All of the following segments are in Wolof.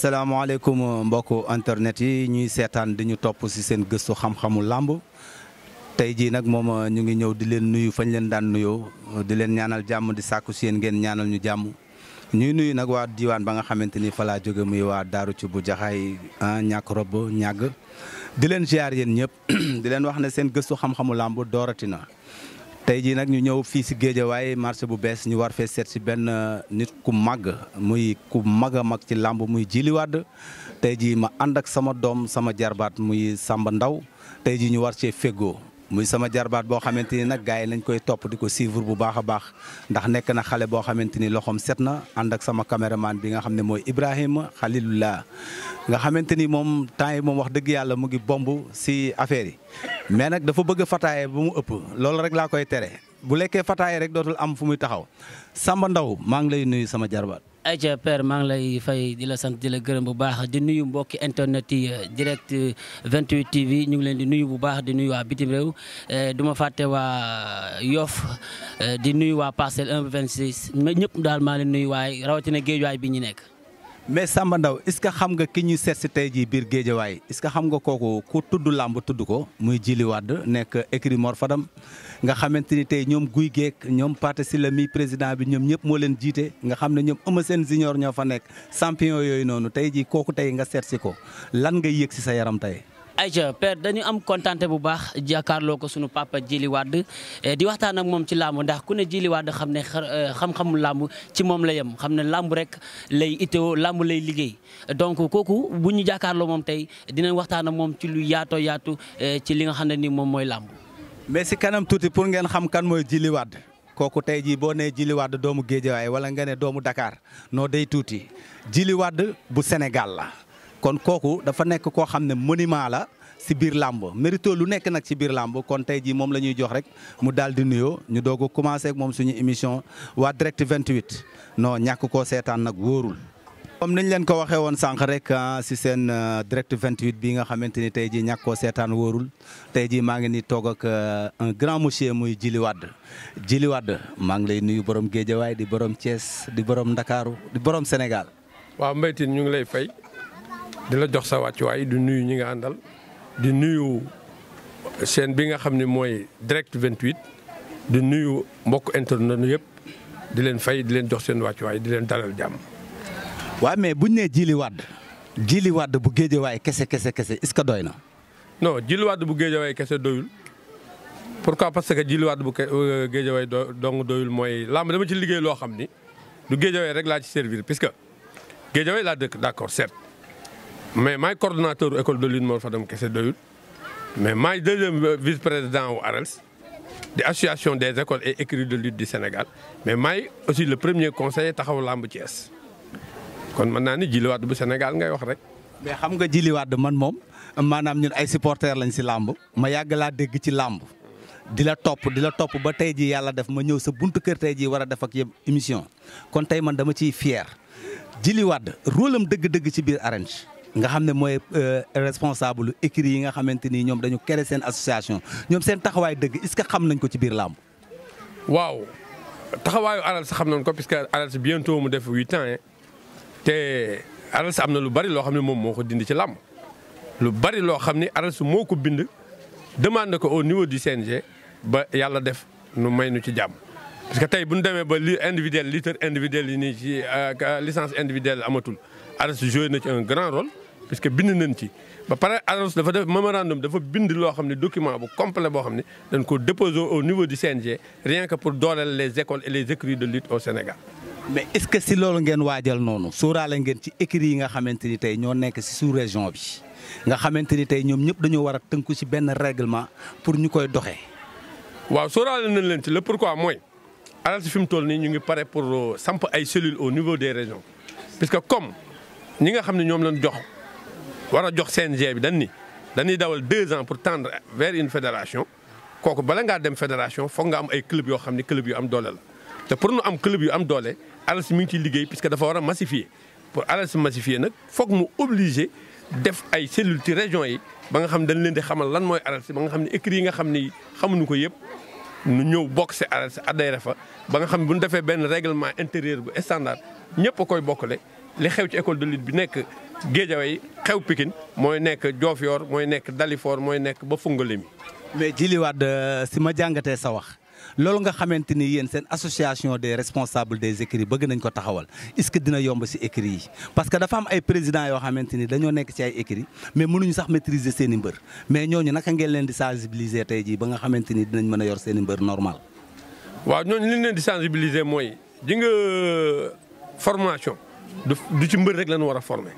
salaamaaleykum mbokku internet yi ñuy seetaan di ñu topp ci seen gëstu xam-xamu làmb tey jii nag moom ñu ngi ñëw di leen nuyu fañ leen daan nuyoo di leen ñaanal jàmm di sàkku ci yéen ngeen ñaanal ñu jàmm ñuy nuyu nag waa diwaan ba nga xamante ni fa laa jóge muy waa Daaru ci bu jaxaay ñàkk rob ñàgg di leen ziar yéen ñëpp di leen wax ne seen gëstu xam-xamu làmb doorati na tey jii nag ñu ñëw fii ci Géejawaay marché bu bees ñu war fee seet ci benn nit ku màgg muy ku mag a mag ci làmb muy Djily Wade tey jii ma ànd ak sama doom sama jarbaat muy Samba Ndaw tey jii ñu war cee feggoo muy sama jarbaat boo xamante ni nag gars yi nañ koy topp di ko suivre bu baax a baax ndax nekk na xale boo xamante ni loxoom set na ànd ak sama caméraman bi nga xam ne mooy Ibrahima Khalilullah nga xamante ni moom temps yi moom wax dëgg yàlla mu ngi bomb ci affaire yi mais nag dafa bëgg fataaye ba mu ëpp loolu rek laa koy tere bu lekkee fataaye rek dootul am fu muy taxaw Samba Ndaw maa ngi lay nuyu sama jarbaat. ayca père maa ngi lay fay di la sant di la gërëm bu baax di nuyu mbokki internet yi direct 28 TV ñu ngi leen di nuyu bu baax di nuyu waa bitim réew du ma fàtte waa Yoff di nuyu waa Parcelles 1 ba 26 mais ñëpp daal maa leen nuyu waaye rawatina Géejawaay bi ñu nekk. mais Samba Ndaw est-ce que xam nga ki ñu seet si tey jii biir Géejawaay est-ce que xam nga kooku ku tudd làmb tudd ko muy Djily Wade nekk écurie Mor Fadam nga xamante ni tey ñoom Guy Geek ñoom Pathé Sylla mi président bi ñoom ñëpp moo leen jiite nga xam ne ñoom Eumeu Sène Junior ñoo fa nekk champion yooyu noonu tey jii kooku tey nga seet si ko lan nga yëg si sa yaram tey. ayca père dañu am kontaante bu baax jàkkaarloo ko sunu papa Djily Wade di waxtaan ak moom ci làmb ndax ku ne Djily Wade xam ne xam-xamu làmb ci moom la yem xam ne làmb rek lay itteewoo làmb lay liggéey donc kooku bu ñu jàkkaarloo moom tey dinañ waxtaan ak moom ci lu yaatoo yaatu ci li nga xam ne ni moom mooy làmb. mais si kanam tuuti pour ngeen xam kan mooy Djily Wade kooku tey jii boo nee Djily Wade doomu Géejawaay wala nga ne doomu Dakar noo day tuuti Djily Wade bu Sénégal la. kon kooku dafa nekk koo xam ne monument la ci biir làmb mérito lu nekk nag ci biir làmb kon tey jii moom la ñuy jox rek mu daal di nuyoo ñu doog a commencé ak moom suñu émission waa direct 28 non ñàkk koo seetaan nag wóorul. comme niñ leen ko waxee woon sànq rek ci seen direct 28 bi nga xamante ni tey jii ñàkk koo seetaan wóorul tey jii maa ngi ni toog ak un grand monsieur muy Djily Wade Djily Wade maa ngi lay nuyu borom Géejawaay di borom Thiès di borom Ndakaaru di borom Sénégal. waaw Mbaye Tine ñu ngi lay fay. di la jox sa wàccuwaay di nuyu ñi nga àndal di nuyu chaîne bi nga xam ne mooy direct 28 di nuyu mbokk internet yëpp di leen fay di leen jox seen wàccuwaay di leen dalal jàmm. waaw mais buñ nee Djily Wade bu Géejawaay kese est-ce que doy na. non Djily Wade bu Géejawaay kese doyul pourquoi parce que Djily Wade bu Géejawaay dong doyul mooy làmb dama ci liggéey loo xam ni du Géejawaay rek laa ci servir puisque Géejawaay laa dëkk d'accord certes. mais maay coordonnateur école de lutte Mor Fadam kese doyul mais maay deuxième vice-président wu ARELS di association des écoles et écuries de lutte du Sénégal mais maay aussi le premier conseiller taxaw làmb Thiès kon mën naa ni Djily Wade bu Sénégal ngay wax rek. mais xam nga Djily Wade man moom maanaam ñun ay supporters lañ ci làmb ma yàgg laa dégg ci làmb di la topp ba tey jii yàlla def ma ñëw sa buntu kër tey jii war a def ak yëpp émission kon tey man dama ciy fier Djily Wade rôle am dëgg-dëgg ci biir arène nga xam ne mooy responsable écurie yi nga xamante ni ñoom dañu créer seen association ñoom seen taxawaay dëgg est-ce que xam nañ ko ci biir làmb. waaw taxawaayu ARELS xam nañ ko puisque ARELS bientôt mu def 8 ans te ARELS am na lu bari loo xam ne moom moo ko dindi ci làmb lu bari loo xam ne ARELS moo ko bind demande ko au niveau du CNG ba yàlla def nu may nu ci jàmm. parce que tey bu ñu demee ba li individuel lutteur individuel yi nii ci licence individuelle amatul ARELS joué na ci un grand rôle puisque bind nañ ci ba pare ARELS dafa def mémorandum dafa bind loo xam ne document bu complet boo xam ne dañ ko déposé au niveau du CNG rien que pour dooleel les écoles et les écuries de lutte au Sénégal. mais est-ce que si loolu ngeen waajal noonu sóoraale ngeen ci écuries yi nga xamante ni tey ñoo nekk si sous région bi nga xamante ni tey ñoom ñëpp dañoo war a tënku ci benn règlement pour ñu koy doxee. waaw sóoraale nañ leen ci le pourquoi mooy ARELS fi mu toll nii ñu ngi pare pour samp ay cellules au niveau des régions puisque comme ñi nga xam ne ñoom lañ jox war a jox CNG bi dañuy dawal 2 ans pour tendre vers une fédération kooku bala ngaa dem fédération foog nga am ay club yoo xam ne club yu am doole la te pour nu am club yu am doole ARELS mi ngi ciy liggéey puisque dafa war a massifier pour ARELS massifier nag foog mu obligé def ay cellules ci région yi ba nga xam dañ leen di xamal lan mooy ARELS ba nga xam ne écuries yi nga xam ne xamuñu ko yëpp nu ñëw bokk si ARELS adhéré fa ba nga xam ne bu ñu defee benn règlement intérieur bu standard ñëpp a koy bokkale li xew ci école de lutte bi nekk Guédiawaye xew Pikine mooy nekk Diofior mooy nekk Dalifort mooy nekk ba Fongolimbi. mais Djily Wade si ma jàngatee sa wax loolu nga xamante ni yéen seen association des responsables des écuries bëgg nañ ko taxawal est-ce que dina yomb si écuries yi parce que dafa am ay présidents yoo xamante ni dañoo nekk ci ay écuries mais mënuñu sax maîtriser seen i mbër mais ñooñu naka ngeen leen di sensibiliser tey jii ba nga xamante ni dinañ mën a yor seen i mbër normal. waaw ñooñu li ñu leen di sensibiliser mooy ji nga formation du ci mbër rek la ñu war a former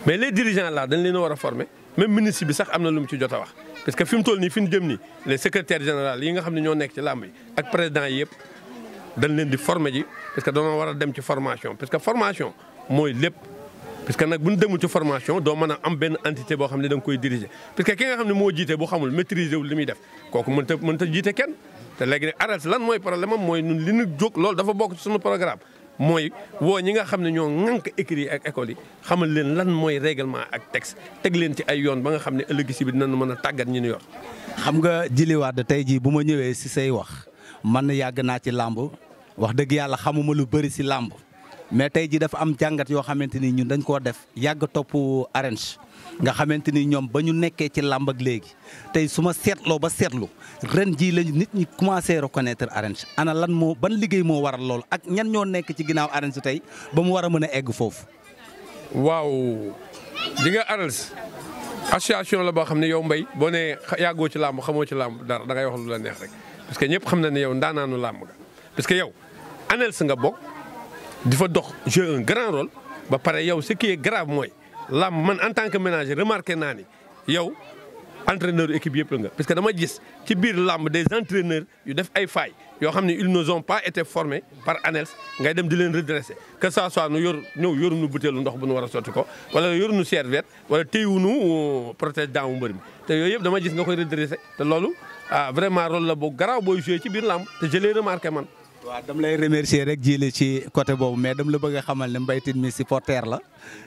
mais les dirigeants là dañ leen a war a former même ministre bi sax am na lu mu ci jot a wax. parce que fi mu toll nii fi ñu jëm nii les secrétaires généraux yi nga xam ne ñoo nekk ci làmb yi ak président yi yëpp dañ leen di former ji parce que dañoo war a dem ci formation parce que formation mooy lépp. parce que nag bu ñu demul ci formation doo mën a am benn entité boo xam ne da nga koy diriger parce que ki nga xam ne moo jiite bu xamul maîtriser wul li muy def kooku mënta jiite kenn te léegi nag AREELS lan mooy problème am mooy ñun li ñu jóg loolu dafa bokk ci suñu programme. mooy woo ñi nga xam ne ñoo ŋànk écuries yi ak écoles yi xamal leen lan mooy règlement ak texte teg leen ci ay yoon ba nga xam ne ëllëg si bi dinañ mën a tàggat ñi ñu yor. xam nga Djily Wade tey jii bu ma ñëwee si say wax man yàgg naa ci làmb wax dëgg yàlla xamuma lu bëri si làmb mais tey jii dafa am jàngat yoo xamante ni ñun dañ koo def yàgg topp AREELS nga xamante ni ñoom ba ñu nekkee ci làmb ak léegi tey su ma seetloo ba seetlu ren jii lañu nit ñi commencé reconnaître AREELS ana lan moo ban liggéey moo waral loolu ak ñan ñoo nekk ci ginnaaw AREELS tey ba mu war a mën a egg foofu. waaw di nga AREELS association la boo xam ne yow Mbaye boo nee yàggoo ci làmb xamoo ci làmb dara da ngay wax lu la neex rek parce que ñëpp xam na ne yow ndaanaanu làmb nga parce que yow AREELS nga bokk di fa dox jouer un grand rôle ba pare yow ce qui est grave mooy. làmb man en tant que ménager remarqué naa ni yow entraîneur équipe yëpp la nga parce que dama gis ci biir làmb des entraîneurs yu def ay failles yoo xam ne ils ne ont pas été formés par AREELS ngay dem di leen redresser que ça soit nu yoruñu butéelu ndox bu nu war a sotti ko wala yoruñu serviette wala téyewuñu protège daamu mbër mi te yooyu yëpp dama gis nga koy redresser te loolu vraiment rôle la boo garaaw booy joué ci biir làmb te je l'ai remarqué man. waaw dama lay remercier rek Djily ci côté boobu mais dama la bëgg a xamal ne Mbaye Tine mi supporter la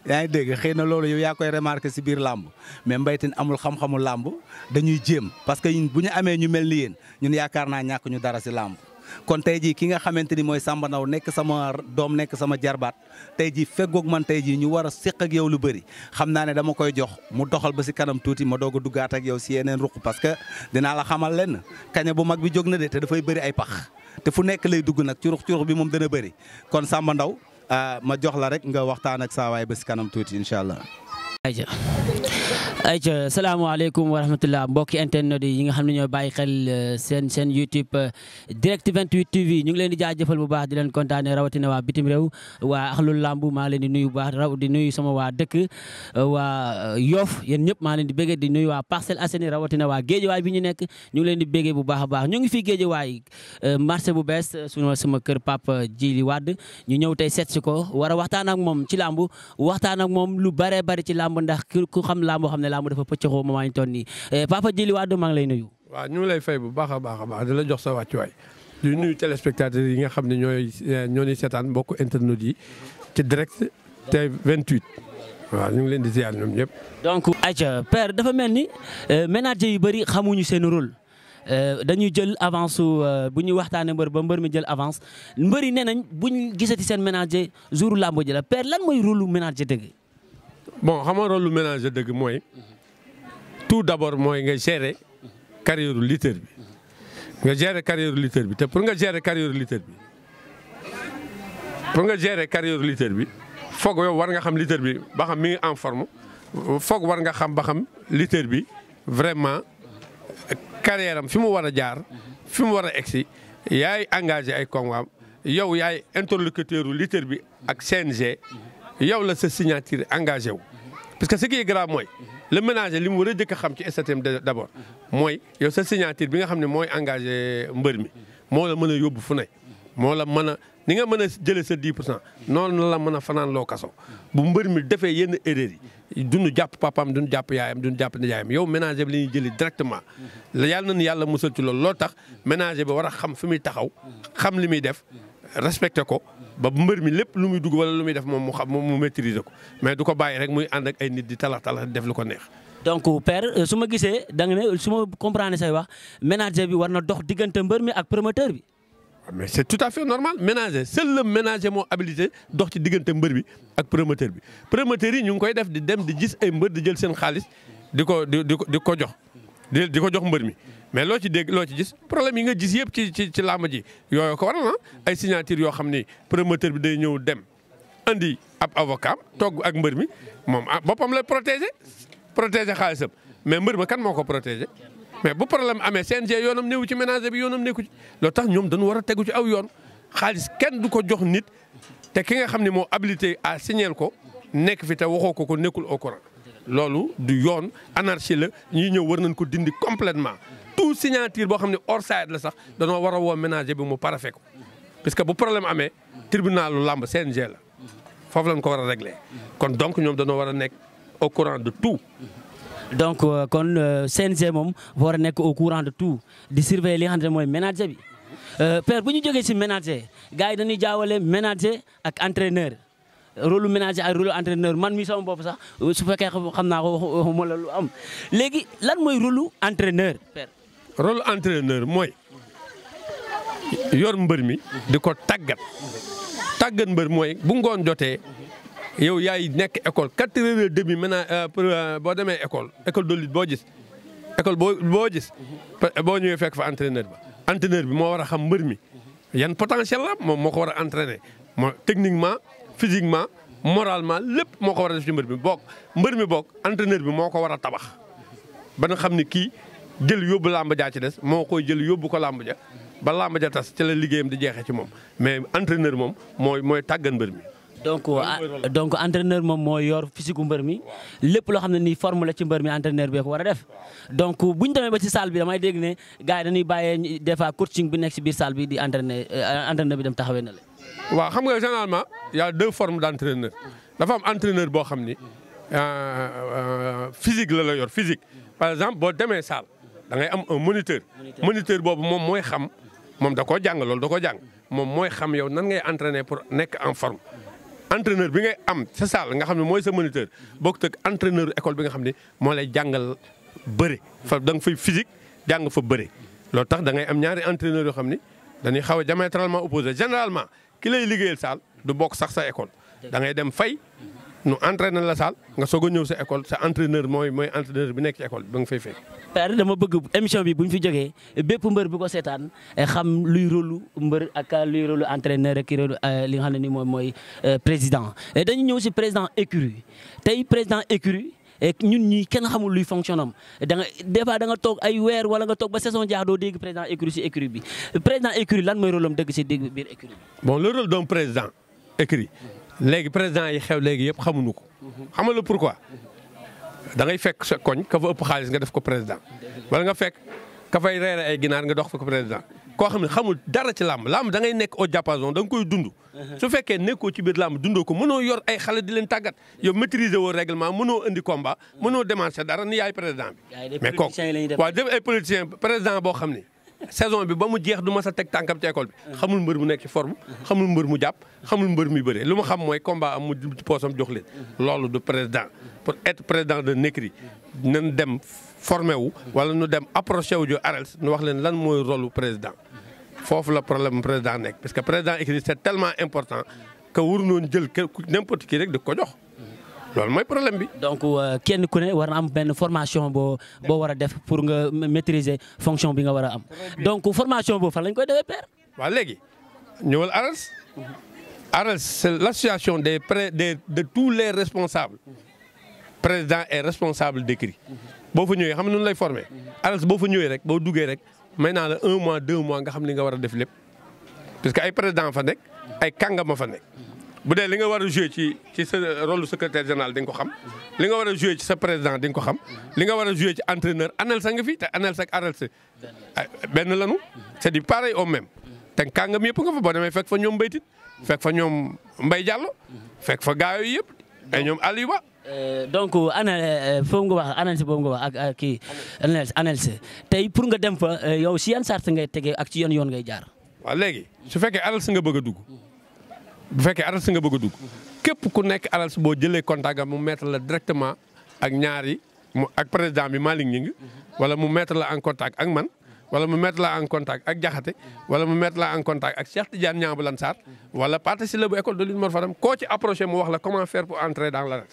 yaa ngi dégg xëy na loolu yow yaa koy remarqué si biir làmb mais Mbaye Tine amul xam-xamu làmb dañuy jéem parce que bu ñu amee ñu mel ni yéen ñun yaakaar naa ñàkk ñu dara si làmb kon tey jii ki nga xamante ni mooy Samba Ndaw nekk sama doom nekk sama jarbaat tey jii feggoog man tey jii ñu war a séq ak yow lu bëri xam naa ne dama koy jox mu doxal ba si kanam tuuti ma doog a duggaat ak yow si yeneen ruq parce que dinaa la xamal lenn kaña bu mag bi jóg na de te dafay bëri ay pax te fu nekk lay dugg nag curux bi moom dana bëri kon Samba Ndaw ma jox la rek nga waxtaan ak saa waay ba si kanam tuuti incha allah. ayca salaamaaleykum wa rahmatulah mbokki internet yi nga xam ne ñoo bàyyi xel seen YouTube direct 28 TV ñu ngi leen di jaajëfal bu baax di leen kontaane rawatina waa bitim réew waa axlul lamb maa leen di nuyu bu baax raw di nuyu sama waa dëkk waa Yoff yéen ñëpp maa leen di béggee di nuyu waa Parcelles Assainies rawatina waa Géejawaay bi ñu nekk ñu ngi leen di béggee bu baax a baax ñu ngi fii Géejawaay marché bu bees sama kër Papa Djily Wade ñu ñëw tey seet si ko war a waxtaan ak moom ci lamb waxtaan ak moom lu bare bari ci lamb ndax ku xam lamb xam ne lamb dafa pëccëxoo moment ñu toll nii Papa Djily Wade maa ngi lay nuyu. waaw ñu ngi lay fay bu baax a baax di la jox sa wàccuwaay di nuyu téléspectateurs yi nga xam ne ñoo ni seetaan mbokk internet yi ci direct te 28 waaw ñu ngi leen di ziar ñoom ñëpp. donc ayca père dafa mel ni ménager yu bëri xamuñu seen rôle dañuy jël avance bu ñuy waxtaanee mbër ba mbër mi jël avance mbër yi nee nañ buñ gisati seen ménager jour làmb ji la père lan mooy rôle ménager dëgg. bon xam nga rôle ménager dëgg mooy tout d'abord mooy nga gérer carrière lutteur bi nga gérer carrière lutteur bi te pour nga gérer carrière lutteur bi foog yow war nga xam lutteur bi ba xam mi ngi en forme foog war nga xam ba xam lutteur bi vraiment carrière am fi mu war a jaar fi mu war a egsi yaay engagé ay combat yow yaay interlocuteur lutteur bi ak CNG yow la sa signature engagé wu. parce que ce qui est grave mooy le ménager li mu war a jëkk a xam ci STM d'abord mooy yow sa signature bi nga xam ne mooy engagé mbër mi moo la mën a yóbbu fu ne moo la mën a ni nga mën a jëlee sa 10% noonu la mën a fanaan loo kaso bu mbër mi defee yenn erreurs yi duñu jàpp papaam duñu jàpp yaayam duñu jàpp nijaayam yow ménager bi la ñuy jëli directement yàlla na yàlla musal ci loolu loo tax ménager bi war a xam fi muy taxaw xam li muy def respecté ko ba mbër mi lépp lu muy dugg wala lu muy def moom mu xam moom mu maîtriser ko mais du ko bàyyi rek muy ànd ak ay nit di talax def lu ko neex. donc père su ma gisee da nga ne su ma comprendre say wax ménager bi war na dox diggante mbër mi ak promoteur bi. mais c'est tout à fait normal ménager seul le ménager moo habilité dox ci diggante mbër bi ak promoteur bi promoteur yi ñu ngi koy def di dem di gis ay mbër di jël seen xaalis di ko jox di ko jox mbër mi mais loo ci dégg loo ci gis problème yi nga gis yëpp ci làmb ji yooyu ko waral ay signature yoo xam ni promoteur bi day ñëw dem andi ab avocat togg ak mbër mi moom boppam lay protéger xaalisam mais mbër ma kan moo ko protéger mais bu problème amee CNG yoonam néew ci ménager bi yoonam nekku ci loolu tax ñoom dañu war a tegu ci aw yoon xaalis kenn du ko jox nit te ki nga xam ne moo habilité à signer ko nekk fi te waxoo ko nekkul au courant loolu du yoon anarchie la ñuy ñëw war nañ ko dindi complètement tout signature boo xam ne hors side la sax danoo war a woo ménager bi mu parafe ko parce que bu problème amee tribunalu làmb CNG la foofu lañ ko war a régler kon donc ñoom dañoo war a nekk au courant de tout. donc kon CNG moom war a nekk au courant de tout di surveiller li nga xam ne mooy ménager bi père bu ñu jógee si ménager gars yi dañuy jaawale ménager ak entraîneur rôle ménager ak rôle entraîneur man mi sama bopp sax su fekkee xam naa ko waxuma la lu am léegi lan mooy rôle entraîneur père. rôle entraîneur mooy yor mbër mi di ko tàggat mbër mooy bu ngoon jotee. yow yaay nekk école 4h30 maintenant boo demee école de lutte boo gis école boo gis boo ñëwee fekk fa entraîneur bi moo war a xam mbër mi yan potentiel la moom moo ko war a entraîner moo techniquement physiquement moralement lépp moo ko war a def ci mbër mi bokk entraîneur bi moo ko war a tabax ba nga xam ni kii jël yóbbu làmb jaa ci des moo koy jël yóbbu ko làmb ja ba làmb ja tas ci la liggéeyam di jeexee ci moom mais entraîneur moom mooy tàggat mbër mi. donc entraîneur moom mooy yor physique gu mbër mi lépp loo xam ne nii forme la ci mbër mi entraîneur bi ko war a def donc bu ñu demee ba ci salle bi damay dégg ne gars yi dañuy bàyyee des fois coaching bi nekk ci biir salle bi di entraîneur bi dem taxawee na la. waaw xam nga généralement y a deux formes d' entraîneur dafa am entraîneur boo xam ni physique la yor physique par exemple boo demee salle da ngay am un moniteur boobu moom mooy xam moom da koo jàng loolu da koo jàng moom mooy xam yow nan ngay entraîner pour nekk en forme. entraîneur bi ngay am sa salle nga xam ne mooy sa moniteur bokkut ak entraîneur école bi nga xam ne moo lay jàngal bëre fa da nga fay physique jàng fa bëre loolu tax da ngay am ñaari entraîneur yoo xam ni dañuy xaw a diamétralement opposé généralement ki lay liggéeyal salle du bokk sax sa école da ngay dem fay nu entraîner la salle nga soog a ñëw sa école sa entraîneur mooy entraîneur bi nekk ci école bi nga fay fekk. père dama bëgg émission bi bu ñu fi jógee bépp mbër bu ko seetaan xam luy rôle mbër ak luy rôle entraîneur ak rôle li nga xam ne ni moom mooy président dañu ñëw si président écurie tey président écurie ñun ñii kenn xamul luy fonctionnement da nga des fois da nga toog ay weer wala nga toog ba saison jaax doo dégg président écurie si écurie bi président écurie lan mooy rôle am dëgg si biir écurie bi. bon le rôle d'un président écurie léegi président yi xew léegi yëpp xamuñu ko xam nga pourquoi da ngay fekk sa koñ ka fa ëpp xaalis nga def ko président wala nga fekk ka fay reere ay ginaar nga dox fa ko président koo xam ne xamul dara ci làmb da ngay nekk au diapason da nga koy dund su fekkee nekkoo ci biir làmb dundoo ko mënoo yor ay xale di leen tàggat yow maîtriser woo règlement mënoo indi combat mënoo démarcher dara ni yaay président bi mais kooku waaw def ay politiciens président boo xam ne saison bi ba mu jeex du ma sa teg tànkam ci école bi xamul mbër mu nekk ci forme xamul mbër mu jàpp xamul mbër muy bëre lu ma xam mooy combat am mu ci poosam jox leen loolu du président pour être président de écurie nañ dem formé wu wala nu dem approché wu jo ARELS nu wax leen lan mooy rôle président foofu la problème président nekk parce que président écurie c'est tellement important que waru noonu jël n'importe qui rek di ko jox loolu mooy problème bi. donc kenn ku ne war na am benn formation boo war a def pour nga maîtriser fonction bi nga war a am donc formation boobu fan lañ koy defee père. waaw léegi ñëwal ARELS. ARELS c'est l'association de tous les responsables président et responsable d'écurie boo fa ñëwee xam nga nu lay formé ARELS boo fa ñëwee rek boo duggee rek may naa la 1 mois 2 mois nga xam li nga war a def lépp parce que ay président fa nekk ay kàngama fa nekk. bu dee li nga war a joué ci sa rôle secrétaire général di nga ko xam li nga war a joué ci sa président di nga ko xam li nga war a joué ci entraîneur ANELS nga fi te ANELS ak ARELS benn lanu c'est du pareil au même te kàngam yëpp nga fa boo demee fekk fa ñoom Mbaytit fekk fa ñoom Mbay Diallo fekk fa gaayo yi yëpp ay ñoom Aliou Ba. donc foofu nga wax ANELS boobu nga wax ak kii ANELS tey pour nga dem fa yow si yan sart ngay tegee ak ci yan yoon ngay jaar. waaw léegi su fekkee ARELS nga bëgg a dugg. bu fekkee ARELS nga bëgg a dugg képp ku nekk ARELS boo jëlee contact am mu mettre la directement ak ñaari ak président bi Malick Ngingue wala mu mettre la en contact ak man wala mu mettre la en contact ak Jaxate wala mu mettre la en contact ak Cheikh Tidiane Niang bu Lansar wala Pathé Sylla bu école de lutte Mor Fadam koo ci approché mu wax la comment faire pour entrer dans l'arène.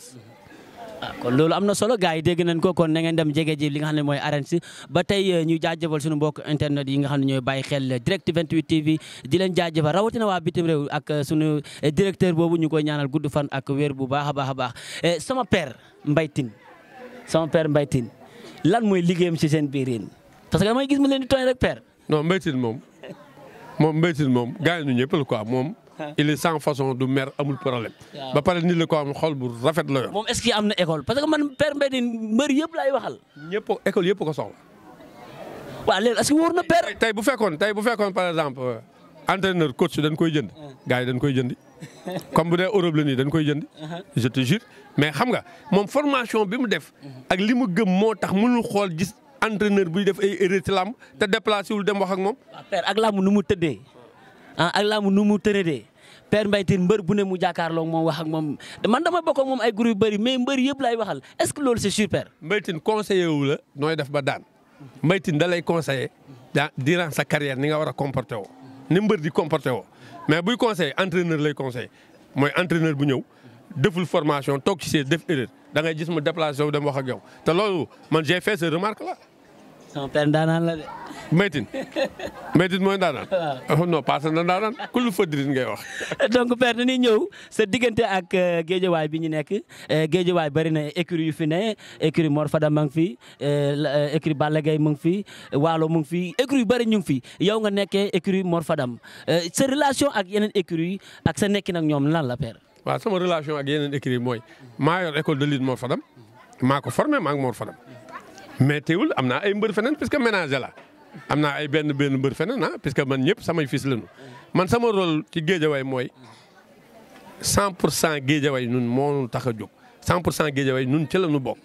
kon loolu am na solo gars yi dégg nañ ko kon na ngeen dem jege ji li nga xam ne mooy arène si ba tey ñu jaajëfal suñu mbokk internet yi nga xam ne ñooy bàyyi xel direct 28 TV di leen jaajëfal rawatina waa bitim réew ak suñu directeur boobu ñu koy ñaanal gudd fan ak wér bu baax a baax sama père Mbaye Tine lan mooy liggéeyam ci seen biir yéen parce que damay gis mu leen di tooñ rek père. non Mbaye Tine moom gars yi ñu ñëpp la quoi moom. il est sans façon du mer amul problème. ba pare nit la ko am xol bu rafet la yor. moom est-ce que am na école parce que man père Mbaye Tine mbër yëpp laay waxal. école yëpp ko soxla. waaw léegi est-ce que wóor na père. tey bu fekkoon par exemple entraîneur coach dañ koy jënd. gars yi dañ koy jëndi. comme bu dee Europe la nii dañ koy jënd. je te jure mais xam nga moom formation bi mu def. ak li mu gëm moo tax mënul xool gis entraîneur buy def ay erreur ci làmb te déplacé wul dem wax ak moom. waaw père ak làmb nu mu tëddee ak làmb nu mu tëradee. Père Mbaye Tine mbër bu ne mu jàkkaarloo moom wax ak moom man dama bokk ak moom ay groupe yu bëri mais mbër yëpp lay waxal est-ce que loolu c'est super. Mbaye Tine conseiller wu la nooy def ba daan Mbaye Tine da lay conseiller durant sa carrière ni nga war a comporté woo ni mbër di comporté woo mais buy conseiller entraîneur lay conseiller mooy entraîneur bu ñëw deful formation toog ci see def erreur da ngay gis mu déplacé wu dem wax ak yow te loolu man j'ai fait ce remarque là. sama père ndaanaan la de. Mbaye Tine mooy ndaanaan. waaw non pas na ndaanaan ku lu fëddirin ngay wax. donc père dañuy ñëw sa diggante ak géejawaay bi ñu nekk géejawaay bari na écurie yu fi ne écurie Mor Fadam mu ngi fi écurie Balla Gaye mu ngi fi Waalo mu ngi fi écurie yu bari ñu ngi fi yow nga nekkee écurie Mor Fadam sa relation ak yeneen écurie yi ak sa nekkin ak ñoom lan la père. waaw sama relation ak yeneen écurie yi mooy maa yor école de lutte Mor Fadam maa ko formé maa ngi Mor Fadam. mais teewul am naa ay mbër feneen puisque ménager la am naa ay benn mbër feneen puisque man ñëpp samay fils lañu man sama rôle ci géejawaay mooy 100% géejawaay ñun moo tax a jóg 100% géejawaay ñun ci la ñu bokk.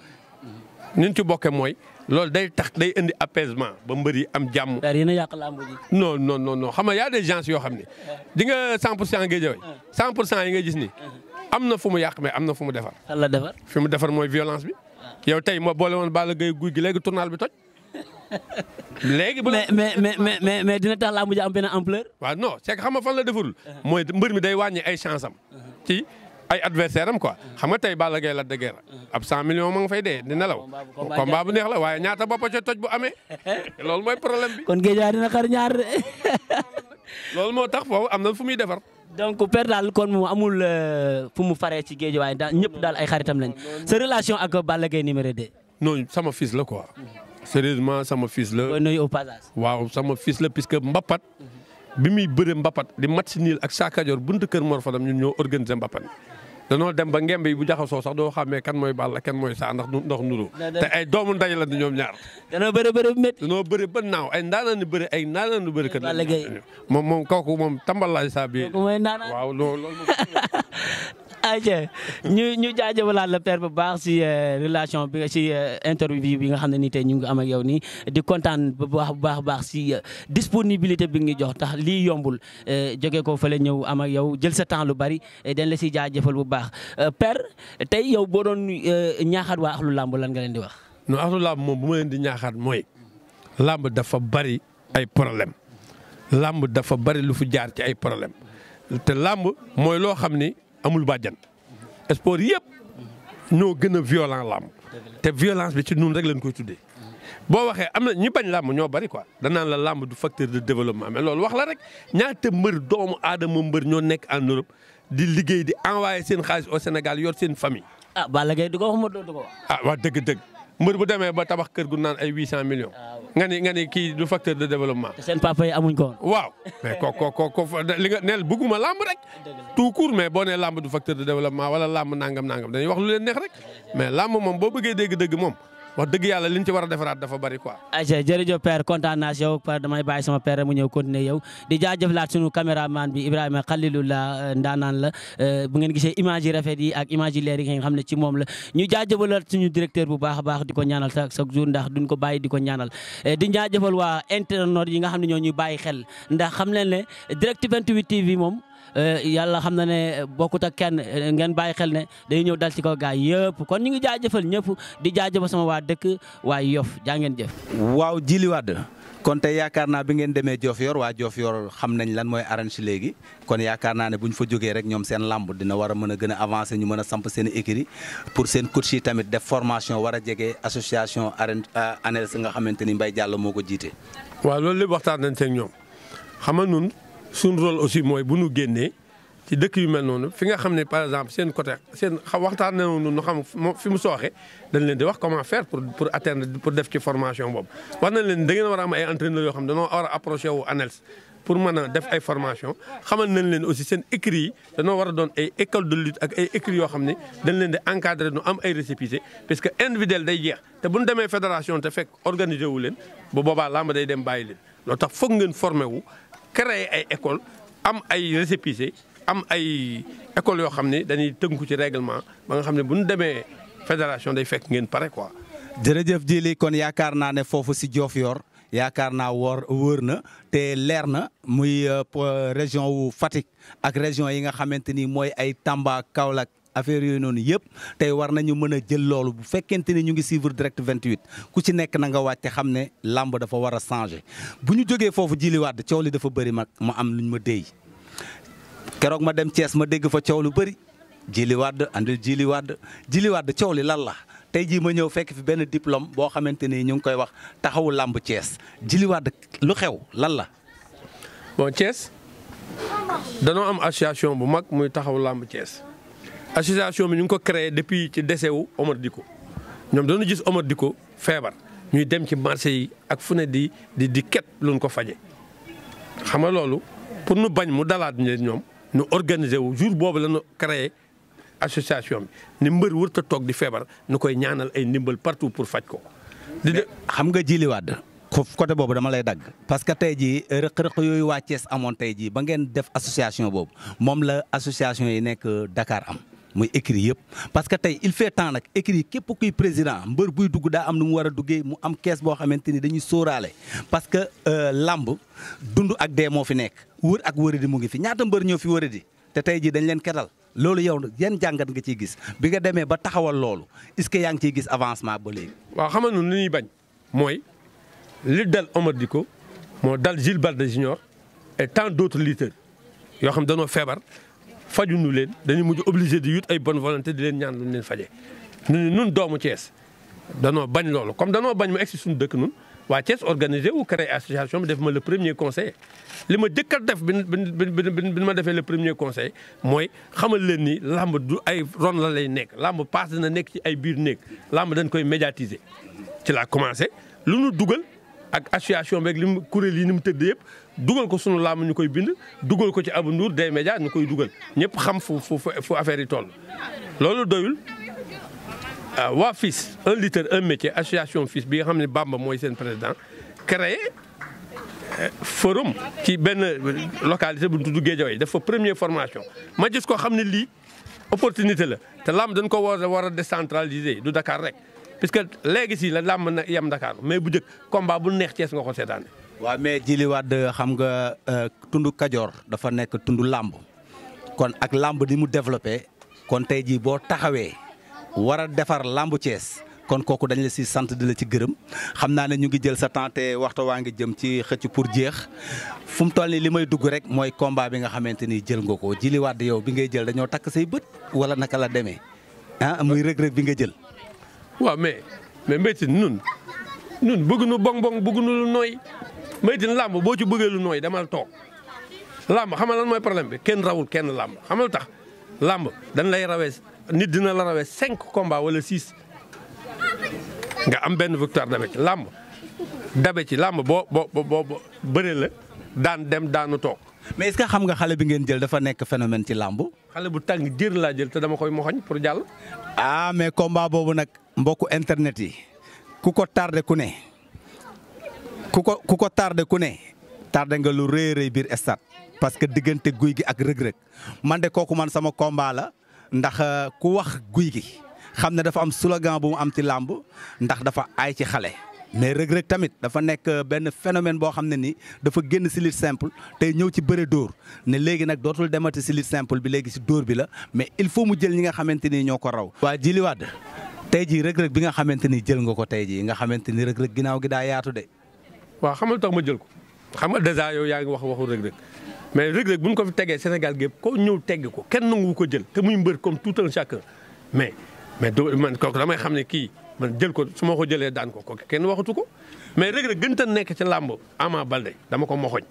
ñun ci bokkee mooy loolu day tax day indi apaisement ba mbër yi am jàmm. yéen a yàq làmb ji. non xam nga y a des gens yoo xam ne di nga 100% géejawaay 100% yi nga gis ni am na fu mu yàq mais am na fu mu defar. fan la defar. fi mu defar mooy violence bi. yow tey ma boole woon Balla Gaye guy gi léegi tournal bi toj. léegi mais dina tax làmb ji am benn ampleur. waaw non c'est que xam nga fan la defarul. mooy mbër mi day wàññi ay chance am. ci ay adversaire am quoi. xam nga tey Balla Gaye la de guerre ab 100 millions ma nga fay dee di nelaw. combat bu neex la waaye ñaata bopp ca toj bu amee. loolu mooy problème bi. kon géej dina xar ñaar. loolu moo tax foofu am na fu muy defar. donc père daal kon mu amul fu mu faree ci géej waaye daal ñëpp daal ay xaritam lañ sa relation ak Balla Gaye numéro 2. non sama fils la quoi. sérieusement sama fils la. booy nuyu au passage. waaw sama fils la puisque Mbapat. bi muy bëre Mbapat di match nul ak Sa Kajoor buntu kër Mor Fadam ñun ñoo organiser Mbapat. danoo dem ba ngemb yi bu jaxasoo sax doo xàmmee kan mooy Balla kan mooy Sa ndax nuru te ay doomu nday la ñoom ñaar. danoo bëre bu métti. danoo bëre ba naaw ay ndaanaan yu bëre ay ndaanaan yu bëre. Balla Gaye moom kooku moom tambalaay saa bi. kooku mooy ndaanaan waaw loolu. ayca ñu jaajëfalaat la père bu baax si relation bi si interview bi nga xam ne nii tey ñu ngi am ak yow nii di kontaan bu baax si disponibilité bi nga ñu jox tax lii yombul jóge ko fële ñëw am ak yow jël sa temps lu bari dañ la si jaajëfal bu baax père tey yow boo doon ñaaxaat waa axlu làmb lan nga leen di wax. non axlu làmb moom bu ma leen di ñaaxaat mooy làmb dafa bari ay problème làmb dafa bari lu fi jaar ci ay problème te làmb mooy loo xam ni amul bàjjan sport yëpp ñoo gën a violent làmb te violence bi ci nun rek lañ koy tuddee boo waxee am na ñi bañ làmb ñoo bari quoi danaan la làmb du facteur de développement mais loolu wax la rek ñaata mbër doomu aadama mbër ñoo nekk en Europe di liggéey di envoyé seen xaalis au Sénégal yor seen famille. ah Balla Gaye du ko wax Modou Lô du ko wax. ah wax dëgg-dëgg mbër bu demee ba tabax kër gu naan ay 800 millions. nga ni kii du facteur de développement. te seen papa yi amuñ ko. waaw mais ko li nga neel bëgguma làmb rek. tout court mais boo nee làmb du facteur de développement wala làmb nangam dañuy wax lu leen neex rek mais làmb moom boo bëggee dégg-dëgg moom wax dëgg yàlla liñ ci war a defaraat dafa bari quoi. ayca jërëjëf père kontaan naa si yow père damay bàyyi sama père mu ñëw continuer yow di jaajëfalaat sunu caméraman bi Ibrahima Khalilullah ndaanaan la bu ngeen gisee image yi rafet yi ak image yi leer yi nga xam ne ci moom la ñu jaajëfalaat suñu directeur bu baax a baax di ko ñaanal chaque jour ndax duñ ko bàyyi di ko ñaanal di jaajëfal waa internet yi nga xam ne ñoo ñuy bàyyi xel ndax xam leen ne direct 28 TV moom yàlla xam na ne bokkut ak kenn ngeen bàyyi xel ne day ñëw dal ci kaw gaay yëpp kon ñu ngi jaajëfal ñëpp di jaajëfal sama waa dëkk waa Yoff jaa ngeen jëf. waaw Djily Wade kon tey yaakaar naa bi ngeen demee Diofior waa Diofior xam nañ lan mooy arène si léegi kon yaakaar naa ne bu ñu fa jógee rek ñoom seen lamb dina war a mën a gën a avancer ñu mën a samp seen écurie pour seen coach yi tamit def formation war a jege association arène ANELS nga xamante ni Mbaye Diallo moo ko jiite. waaw loolu lépp waxtaan nañ seeg ñoom xam nga ñun suñu rôle aussi mooy bu ñu génnee ci dëkk yu mel noonu fi nga xam ne par exemple seen côté seen waxtaan nañu ñu xam fi mu sooxe dañ leen di wax comment faire pour atteindre pour def ci formation boobu. wax nañ leen da ngeen war a am ay entraîneurs yoo xam ne dañoo war a approché wu ANELS pour mën a def ay formation xamal nañ leen aussi seen écrits yi dañoo war a doon ay école de lutte ak ay écrits yoo xam ne dañ leen di encadré nu am ay récépissé parce que individuel day jeex te bu ñu demee fédération te fekk organisé wu leen bu boobaa làmb day dem bàyyi leen loolu tax foog ngeen formé wu créer ay école am ay récépissé am ay école yoo xam ne dañuy tënku ci règlement ba nga xam ne bu ñu demee fédération day fekk ngeen pare quoi. jërëjëf Djily kon yaakaar naa ne foofu si Diofior yaakaar naa wër na te leer na muy région wu Fatick ak région yi nga xamante ni mooy ay Tamba Kaolack affaire yooyu noonu yëpp tey war nañu mën a jël loolu bu fekkente ni ñu ngi suivre direct 28 ku ci nekk na nga wàcce xam ne làmb dafa war a changer bu ñu jógee foofu Djily Wade coow li dafa bëri ma am luñ ma déy keroog ma dem Thiès ma dégg fa coow lu bëri Djily Wade andil Djily Wade coow li lan la tey jii ma ñëw fekk fi benn diplôme boo xamante ni ñu ngi koy wax taxawu làmb Thiès Djily Wade lu xew lan la. bon Thiès danoo am association bu mag muy taxawu làmb Thiès association bi ñu ngi ko créé depuis ci décès wu Omar Diko ñoom dañu gis Omar Diko feebar ñuy dem ci marché yi ak fu ne di ket luñ ko faje xam nga loolu pour nu bañ mu dalaat ñoom ñu organiser wu jour boobu la ñu créé association bi ni mbër wërta toog di feebar nu koy ñaanal ay ndimbal partout pour faj ko. xam nga Djily Wade côté boobu dama lay dagg parce que tey jii rëq-rëq yooyu waa Thiès amoon tey jii ba ngeen def association boobu moom la association yi nekk Dakar am muy écrit yëpp. parce que tey il fait temps nag écrit képp kuy président mbër buy dugg daa am nu mu war a duggee mu am kees boo xamante ni dañuy sóoraale parce que lamb dund ak dee moo fi nekk wër ak wëradi mu ngi fi ñaata mbër ñoo fi wëradi te tey jii dañ leen ketal loolu yow yan jàngat nga ciy gis bi nga demee ba taxawal loolu est-ce que yaa ngi ciy gis avancement ba léegi. waaw xam nga ñun li ñuy bañ mooy li dal Omar Diko moo dal Jules Baldé Junior et tant d'autres lutteurs yoo xam dañoo feebar fajuñu leen dañuy mujj obligé di yut ay bonne volonté di leen ñaan lu leen fajee nun doomu Thiès danoo bañ loolu comme danoo bañ mu egsi suñu dëkk nun waa Thiès organisé wu créé association bi def ma le premier conseiller li ma jëkk a def bi ma defee le premier conseil mooy xamal leen ni làmb du ay ron la lay nekk làmb paas dina nekk ci ay biir néeg làmb dañ koy médiatiser ci laa commencé lu nu dugal ak association beeg li mu kuréel yi ni mu tëdd yëpp dugal ko sunu làmb ñu koy bind dugal ko ci Abou Ndour des médias ñu koy dugal ñëpp xam fu affaire yi toll loolu doyul waa FILS un lutteur un métier association FILS bi nga xam ne Bamba mooy seen président créé forum ci benn localité bu ñu tudd Guédiawaye def fa première formation ma gis ko xam ne lii opportunité la te làmb dañ ko war a décentraliser du Dakar rek puisque léegi si la làmb na yem Dakar mais bu njëkk combat bu neex Thiès nga ko seetaane. waaw mais Djily Wade xam nga tundu Kajoor dafa nekk tundu làmb kon ak làmb ni mu développé kon tey jii boo taxawee war a defar làmb Thiès kon kooku dañ la si sant di la ci gërëm xam naa ne ñu ngi jël sa temps te waxtu waa ngi jëm ci xëcc pour jeex fu mu toll nii li may dugg rek mooy combat bi nga xamante ni jël nga ko Djily Wade yow bi ngay jël dañoo takk say bët wala naka la demee muy rëg-rëg bi nga jël. waaw mais Mbaytin nun bëgg nu bong bëgg nu lu nooy Mbaytin làmb boo ci bëggee lu nooy demal toog làmb xam nga lan mooy problème bi kenn rawul kenn làmb xam nga lu tax làmb dañ lay rawee nit dina la rawee 5 combats wala 6 nga am benn victoire dabe ci làmb boo bëree la daan dem daanu toog. mais est-ce que xam nga xale bi ngeen jël dafa nekk phénomène ci làmb. xale bu tàng jër laa jël te dama koy moxoñ pour jàll. mais combat boobu nag mbokku internet yi ku ko tardé ku ne tardé nga lu rëy biir stade parce que diggante guy gi ak rëg-rëg man de kooku man sama combat la ndax ku wax guy gi xam ne dafa am slogan bu mu am ci làmb ndax dafa aay ci xale. mais rëg-rëg tamit dafa nekk benn phénomène boo xam ne ni dafa génn si lutte simple tey ñëw ci bëre dóor ne léegi nag dootul demati si lutte simple bi léegi si dóor bi la mais il faut mu jël ñi nga xamante ni ñoo ko raw. waa Djily Wade tey jii rëg-rëg bi nga xamante ni jël nga ko tey jii nga xamante ni rëg-rëg ginnaaw gi daa yaatu de. waaw xamal tax ma jël ko xam nga dèjà yow yaa ngi wax waxu Reug Reug mais Reug Reug bu ñu ko fi tegee Sénégal gépp ko ñëw tegg ko kenn nangu ko jël te muy mbër comme tout un chacun mais doo man kooku damay xam ne kii man jël ko su ma ko jëlee daan ko kooku kenn waxatu ko mais Reug Reug gën ta nekk ci làmb Ama Baldé dama ko moxoñ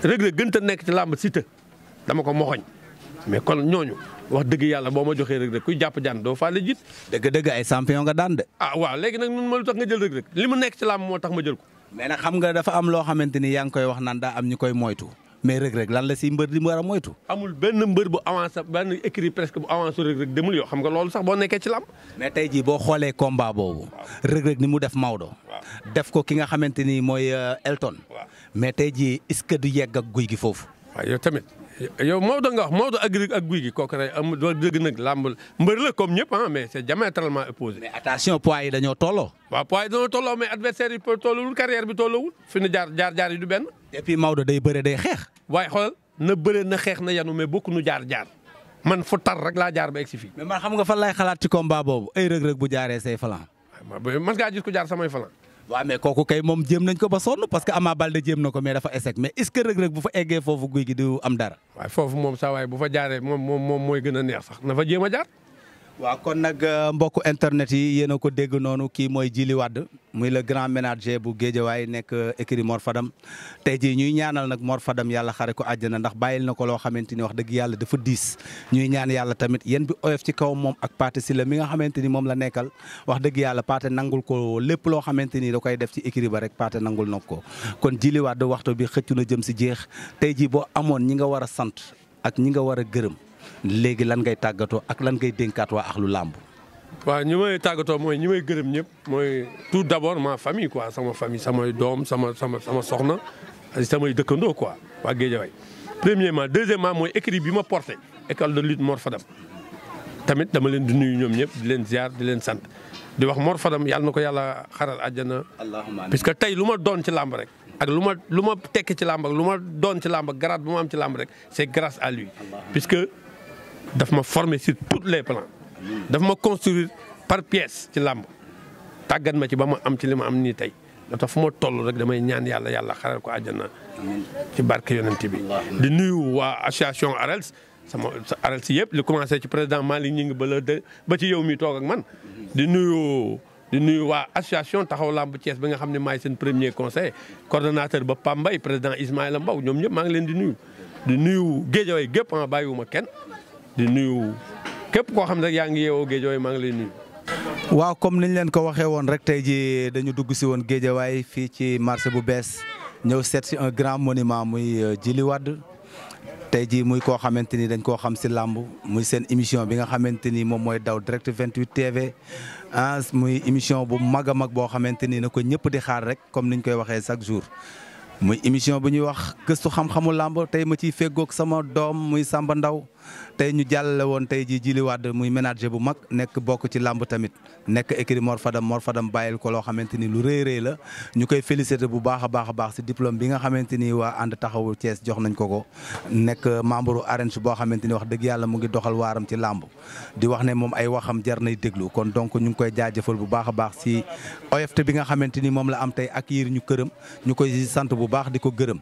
Reug Reug gën ta nekk ci làmb Siteu dama ko moxoñ mais kon ñooñu wax dëgg yàlla boo ma joxee Reug Reug kuy jàpp jaan doo faale jiit. dëgg-dëgg ay champion nga daan de. ah waaw léegi nag nun ma lu tax nga jël Reug Reug li mu nekk ci làmb moo tax ma jël ko. mais nag xam nga dafa am loo xamante ni yaa ngi koy wax naan daa am ñu koy moytu mais Reug Reug lan la si mbër di mu war a moytu. amul benn mbër bu avancé benn écrit presque bu avancé Reug Reug demul yoo xam nga loolu sax boo nekkee ci làmb. mais tey jii boo xoolee combat boobu. Reug Reug ni mu def Maodo. def ko ki nga xamante ni mooy Elton. mais tey jii est-ce que du yegg ak guy gi foofu. waaw yow tamit yow Maodo nga wax Maodo ak guy gi kooku rek am doo dëgg nag làmb mbër la comme ñëpp ah mais c'est diamétralement opposé. mais attention poids yi dañoo tolloo. waaw poids yi dañoo tolloo mais adversaire yi tolluwul carrière bi tolluwul fi nu jaar yi du benn. et puis Maodo day bëre day xeex. waaye xoolal na bëre na xeex na yanu mais bokku nu jaar man fu tar rek laa jaar ba egg si fii. mais man xam nga fan lay xalaat ci combat boobu ay Reug Reug bu jaaree say falan. man ngaa gis ko jaar samay falan. waaw mais kooku kay moom jéem nañ ko ba sonn parce que Ama Baldé jéem na ko mais dafa échec mais est-ce que Reug Reug bu fa eggee foofu guy gi du am dara. waaye foofu moom saa waay bu fa jaaree moom mooy gën a neex sax na fa jéem a jaar. waaw kon nag mbokku internet yi yéen a ko dégg noonu kii mooy Djily Wade muy le grand ménager bu Guédiawaye nekk écurie Mor Fadam tey jii ñuy ñaanal nag Mor Fadam yàlla xare ko àjjana ndax bàyyil na ko loo xamante ni wax dëgg yàlla dafa diis ñuy ñaan yàlla tamit yéen bi oyof ci kaw moom ak Pathé Sylla mi nga xamante ni moom la nekkal wax dëgg yàlla Pathé nangul ko lépp loo xamante ni da koy def ci écurie ba rek Pathé nangul na ko kon Djily Wade waxtu bi xëccu na jëm si jeex tey jii boo amoon ñi nga war a sant ak ñi nga war a gërëm léegi lan ngay tàggatoo ak lan ngay dénkaat waa axlu làmb. waaw ñi may tàggatoo mooy ñi may gërëm ñëpp mooy tout d'abord ma famille quoi sama famille samay doom sama soxna samay dëkkandoo quoi waa Guédiawaye premièrement deuxièmement mooy écurie bi ma porté école de lutte Mor Fadam tamit dama leen di nuyu ñoom ñëpp di leen ziar di leen sant di wax Mor Fadam yàlla na ko yàlla xaral àjjana puisque tey lu ma doon ci làmb rek ak lu ma tekki ci làmb ak lu ma doon ci làmb ak grade bu ma am ci làmb rek c'est grâce à lui puisque daf ma former sur tous les plans daf ma construire par pièce ci làmb tàggat ma ci ba ma am ci li ma am nii tey da tax fu ma toll rek damay ñaan yàlla xaral ko àjjana ci barke yonent bi di nuyu waa association ARELS sama ARELS yëpp li commencé ci président Malick ñi ngi ba ci yow mi toog ak man di nuyu waa association taxaw làmb Thiès bi nga xam ne maay seen premier conseil coordonnateur ba Pambay président Ismaïla Mbaw ñoom ñëpp maa ngi leen di nuyu Guédiawaye gépp bàyyiwuma kenn di nuyu képp koo xam ne rek yaa ngi yeewoo Guédiawaye maa ngi lay nuyu. waaw comme niñ leen ko waxee woon rek tey ji dañu dugg si woon Guédiawaye fii ci marché bu bees ñëw seet si un grand monument muy Djily Wade tey jii muy koo xamante ni dañ koo xam si làmb muy seen émission bi nga xamante ni moom mooy daw direct 28 TV muy émission bu mag a mag boo xamante ni na ko ñëpp di xaar rek comme niñ koy waxee chaque jour. muy émission bu ñuy wax gëstu xam-xamu làmb tey ma ciy feggoog sama doom muy Samba Ndaw tey ñu jàllale woon tey jii Djily Wade muy ménager bu mag nekk bokk ci làmb tamit nekk écurie Mor Fadam bàyyil ko loo xamante ni lu rëy la ñu koy féliciter bu baax a baax si diplôme bi nga xamante ni waa ànd taxawu Thiès jox nañ ko nekk membre ARENS boo xamante ni wax dëgg yàlla mu ngi doxal waaram ci làmb di wax ne moom ay waxam jar nay déglu kon donc ñu ngi koy jaajëfal bu baax a baax si oyofte bi nga xamante ni moom la am tey ak yiir ñu këram ñu koy sant bu baax di ko gërëm